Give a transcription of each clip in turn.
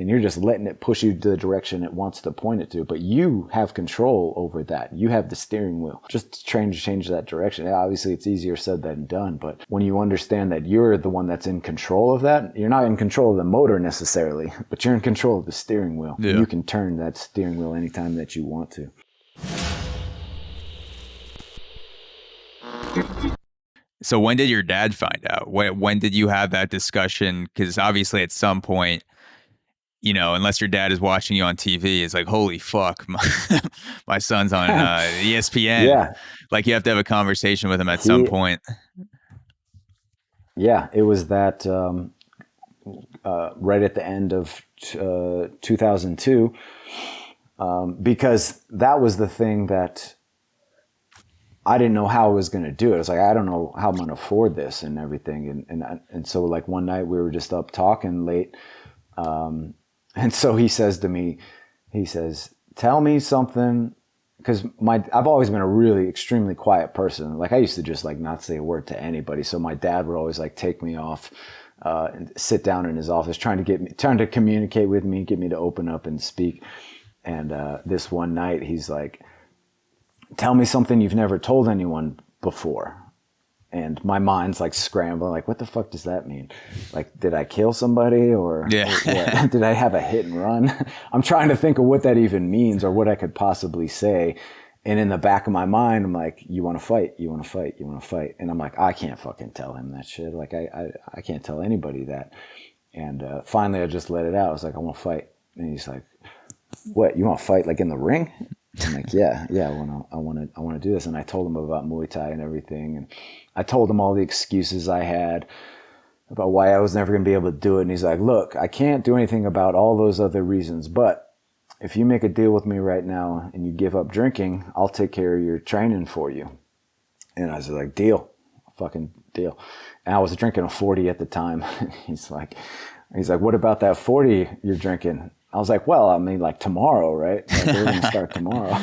and you're just letting it push you to the direction it wants to point it to. But you have control over that. You have the steering wheel. Just trying to change that direction. Obviously, it's easier said than done. But when you understand that you're the one that's in control of that, you're not in control of the motor necessarily, but you're in control of the steering wheel. Yeah. You can turn that steering wheel anytime that you want to. So when did your dad find out? When did you have that discussion? Because obviously at some point, you know, unless your dad is watching you on TV, it's like, holy fuck, my son's on ESPN. Yeah. Like you have to have a conversation with him at some point. Yeah, it was that right at the end of 2002, because that was the thing that I didn't know how I was going to do it. I was like, I don't know how I'm going to afford this and everything. And so like one night we were just up talking late. And so he says to me, he says, tell me something. Cause I've always been a really extremely quiet person. Like I used to just like not say a word to anybody. So my dad would always like take me off, and sit down in his office, trying to communicate with me, get me to open up and speak. And, this one night he's like, tell me something you've never told anyone before. And my mind's like scrambling, like, what the fuck does that mean? Like, did I kill somebody or did I have a hit and run? I'm trying to think of what that even means or what I could possibly say. And in the back of my mind, I'm like, you want to fight, you want to fight, you want to fight. And I'm like, I can't fucking tell him that shit. Like, I can't tell anybody that. And finally, I just let it out. I was like, I want to fight. And he's like, what, you want to fight like in the ring? I'm like, yeah, I want to do this. And I told him about Muay Thai and everything. And I told him all the excuses I had about why I was never going to be able to do it. And he's like, look, I can't do anything about all those other reasons, but if you make a deal with me right now and you give up drinking, I'll take care of your training for you. And I was like, deal, fucking deal. And I was drinking a 40 at the time. He's like, what about that 40 you're drinking? I was like, well, I mean, like tomorrow, right? Like, we're going to start tomorrow.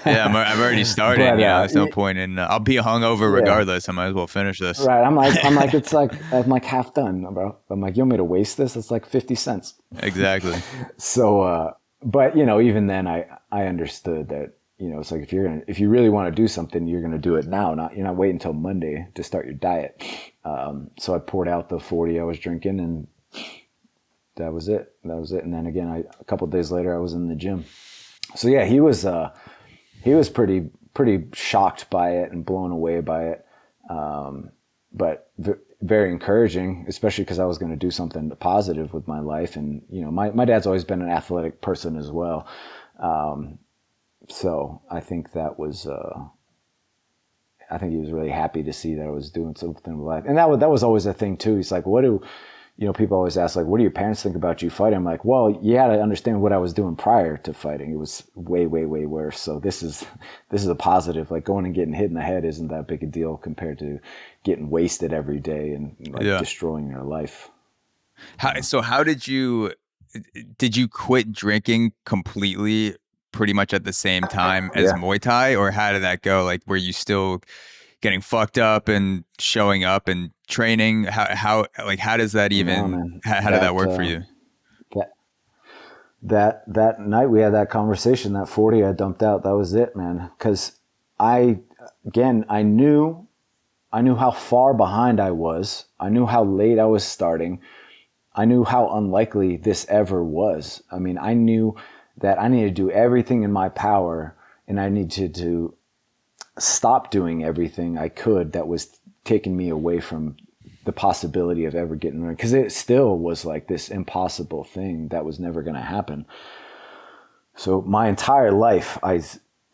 Yeah, I've already started. But, there's no point in. I'll be hungover regardless. I might as well finish this. Right. I'm like, I'm like half done, bro. I'm like, you want me to waste this? It's like 50 cents. Exactly. So, but you know, even then, I understood that, you know, it's like if you really want to do something, you're gonna do it now. You're not waiting until Monday to start your diet. So I poured out the 40 I was drinking and. That was it. And then again, a couple of days later, I was in the gym. So yeah, he was pretty shocked by it and blown away by it. But very encouraging, especially because I was going to do something positive with my life. And, you know, my dad's always been an athletic person as well. So I think that was, I think he was really happy to see that I was doing something with life. And that was always a thing too. He's like, you know, people always ask, like, what do your parents think about you fighting? I'm like, well, you had to understand what I was doing prior to fighting. It was way, way, way worse. So this is a positive. Like going and getting hit in the head isn't that big a deal compared to getting wasted every day and like destroying your life. How did you quit drinking completely pretty much at the same time as Muay Thai, or how did that go? Like, were you still getting fucked up and showing up and training? How does that even, how did that work for you? That night we had that conversation, that 40 I dumped out, that was it, man. Cause I knew how far behind I was. I knew how late I was starting. I knew how unlikely this ever was. I mean, I knew that I needed to do everything in my power and I needed to stop doing everything I could that was taking me away from the possibility of ever getting there, because it still was like this impossible thing that was never going to happen. So my entire life I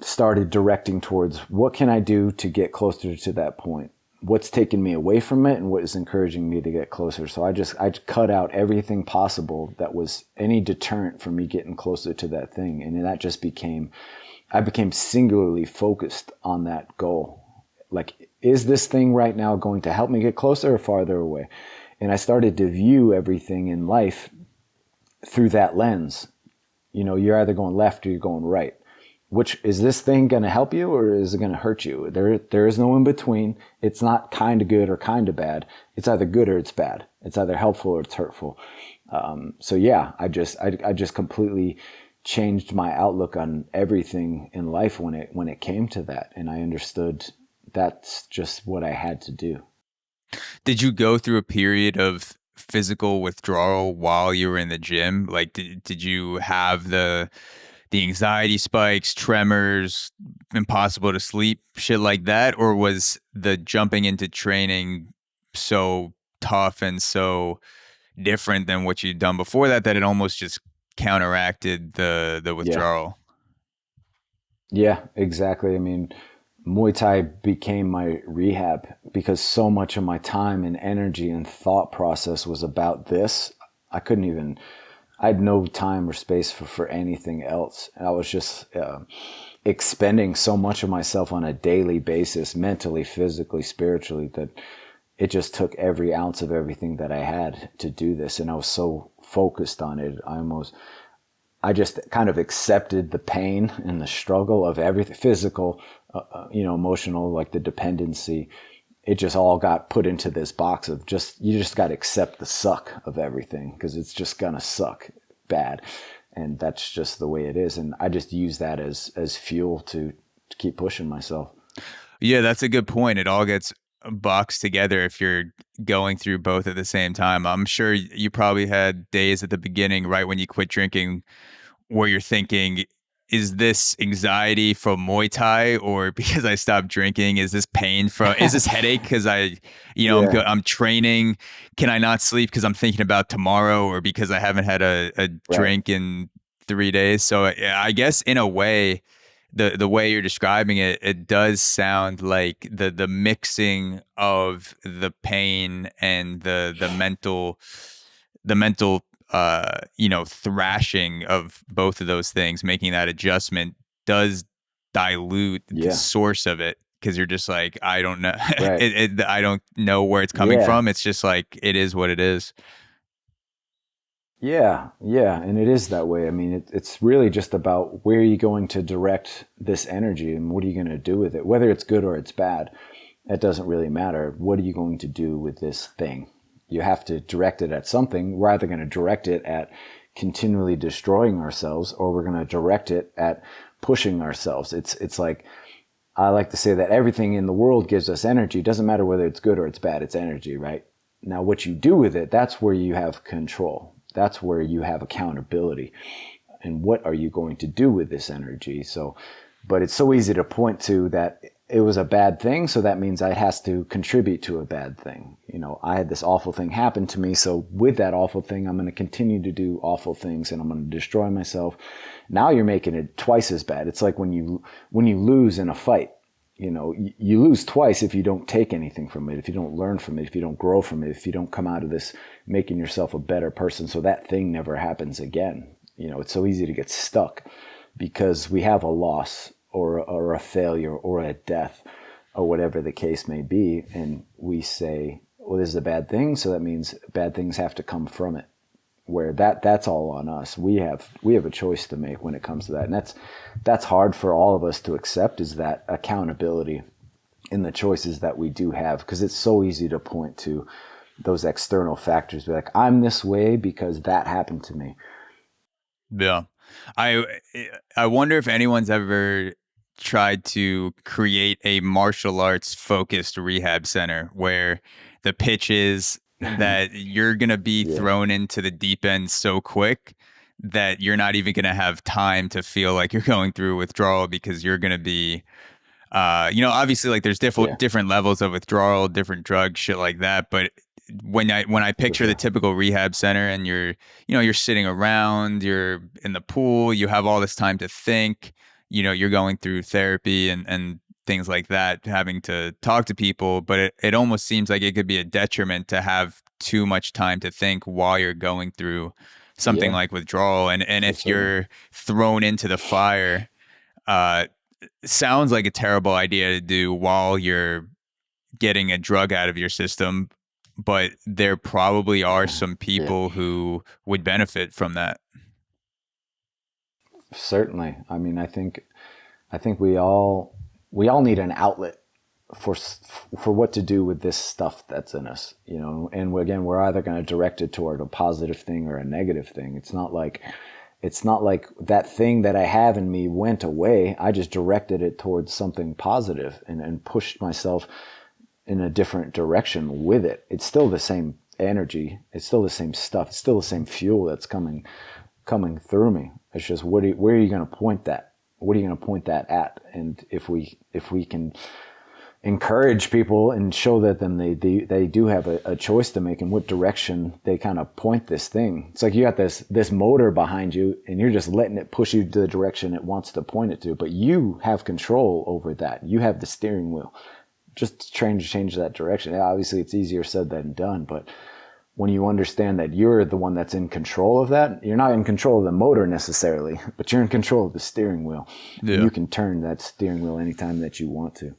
started directing towards what can I do to get closer to that point, what's taking me away from it and what is encouraging me to get closer. So I cut out everything possible that was any deterrent for me getting closer to that thing, and that just I became singularly focused on that goal. Like, is this thing right now going to help me get closer or farther away? And I started to view everything in life through that lens. You know, you're either going left or you're going right. Which is this thing going to help you or is it going to hurt you? There is no in between. It's not kind of good or kind of bad. It's either good or it's bad. It's either helpful or it's hurtful. So yeah, I just completely changed my outlook on everything in life when it came to that, and I understood that's just what I had to do. Did you go through a period of physical withdrawal while you were in the gym? Like, did you have the anxiety spikes, tremors, impossible to sleep, shit like that? Or was the jumping into training so tough and so different than what you'd done before that that it almost just counteracted the Yeah, withdrawal? yeah, exactly. I mean, Muay Thai became my rehab because so much of my time and energy and thought process was about this. I couldn't even, I had no time or space for anything else. I was just expending so much of myself on a daily basis, mentally, physically, spiritually, that it just took every ounce of everything that I had to do this. And I was so focused on it. I just kind of accepted the pain and the struggle of everything, physical, emotional, like the dependency. It just all got put into this box of you just got to accept the suck of everything because it's just going to suck bad. And that's just the way it is. And I just use that as fuel to keep pushing myself. Yeah, that's a good point. It all gets boxed together if you're going through both at the same time. I'm sure you probably had days at the beginning, right when you quit drinking, where you're thinking, is this anxiety from Muay Thai or because I stopped drinking? Is this pain from, is this headache because Yeah. I'm training? Can I not sleep because I'm thinking about tomorrow or because I haven't had a Right. drink in 3 days? So yeah, I guess in a way, the way you're describing it, it does sound like the mixing of the pain and the mental thrashing of both of those things, making that adjustment does dilute the Yeah. source of it because you're just like, I don't know, Right. I don't know where it's coming Yeah. from. It's just like it is what it is. Yeah, yeah, and it is that way. I mean, it's really just about where you're going to direct this energy and what are you going to do with it, whether it's good or it's bad. It doesn't really matter. What are you going to do with this thing? You have to direct it at something. We're either going to direct it at continually destroying ourselves, or we're going to direct it at pushing ourselves. It's like I like to say that everything in the world gives us energy. It doesn't matter whether it's good or it's bad. It's energy, right? Now, what you do with it, that's where you have control. That's where you have accountability. And what are you going to do with this energy? So, but it's so easy to point to that it was a bad thing. So that means I has to contribute to a bad thing. I had this awful thing happen to me. So with that awful thing, I'm going to continue to do awful things and I'm going to destroy myself. Now you're making it twice as bad. It's like when you lose in a fight, you lose twice if you don't take anything from it, if you don't learn from it, if you don't grow from it, if you don't come out of this making yourself a better person so that thing never happens again. It's so easy to get stuck because we have a loss or a failure or a death or whatever the case may be. And we say, well, this is a bad thing. So that means bad things have to come from it, where that's all on us. We have a choice to make when it comes to that. And that's hard for all of us to accept, is that accountability in the choices that we do have, because it's so easy to point to those external factors, be like, I'm this way because that happened to me. Yeah. I I wonder if anyone's ever tried to create a martial arts focused rehab center where the pitch is that you're going to be Yeah, thrown into the deep end so quick that you're not even going to have time to feel like you're going through withdrawal because you're going to be obviously like there's yeah, different levels of withdrawal, different drugs, shit like that. But when I for picture the sure. typical rehab center and you're sitting around, you're in the pool, you have all this time to think, you're going through therapy and things like that, having to talk to people, but it almost seems like it could be a detriment to have too much time to think while you're going through something Yeah, like withdrawal. And for if certain. you're thrown into the fire, uh, sounds like a terrible idea to do while you're getting a drug out of your system, but there probably are some Yeah, people who would benefit from that. certainly. I mean, I think we all need an outlet for what to do with this stuff that's in us, you know. And again, we're either going to direct it toward a positive thing or a negative thing. It's not like that thing that I have in me went away. I just directed it towards something positive and pushed myself in a different direction with it. It's still the same energy. It's still the same stuff. It's still the same fuel that's coming through me. It's just where are you going to point that? What are you going to point that at? And if we can encourage people and show that them they do have a choice to make in what direction they kind of point this thing. It's like you got this motor behind you and you're just letting it push you to the direction it wants to point it to, but you have control over that. You have the steering wheel. Just trying to change that direction. Obviously it's easier said than done, but when you understand that you're the one that's in control of that, you're not in control of the motor necessarily, but you're in control of the steering wheel. Yeah. You can turn that steering wheel anytime that you want to.